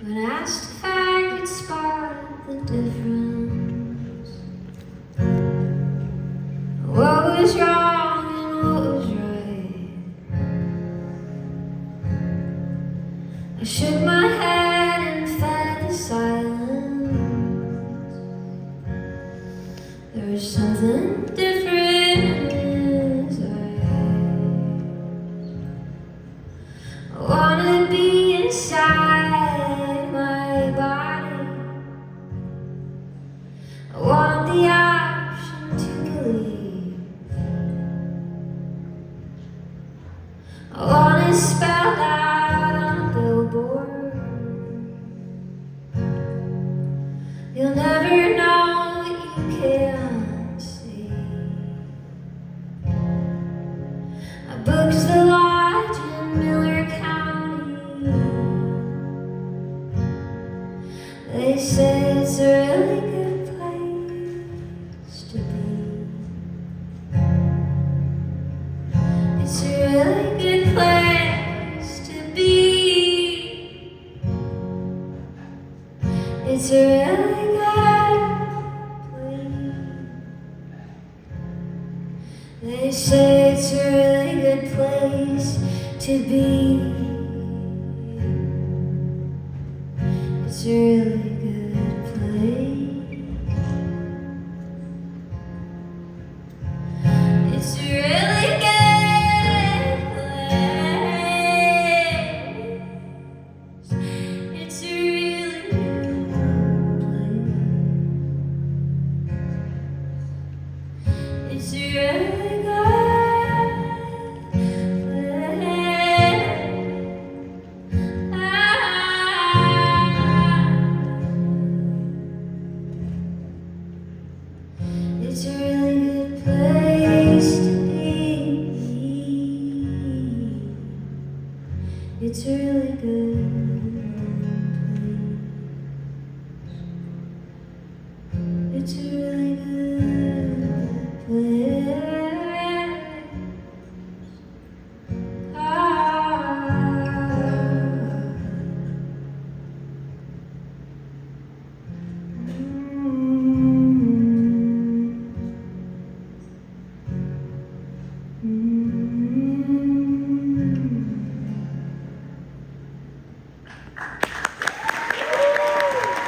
When asked if I could spot the difference, what was wrong and what was right, I shook my head and fed the silence. There was something different in his eyes. I wanna be inside my body. I want the option to believe. I want it spelled out on a billboard. You'll never know what you can't see. I booked the lodge in Miller County. They say it's a really good place to be. It's a really good place to be. It's a really good place. They say it's a really good place to be. It's a really good place. It's a really good place. It's a really good place. It's a really good place. It's a really good place to be. It's a really good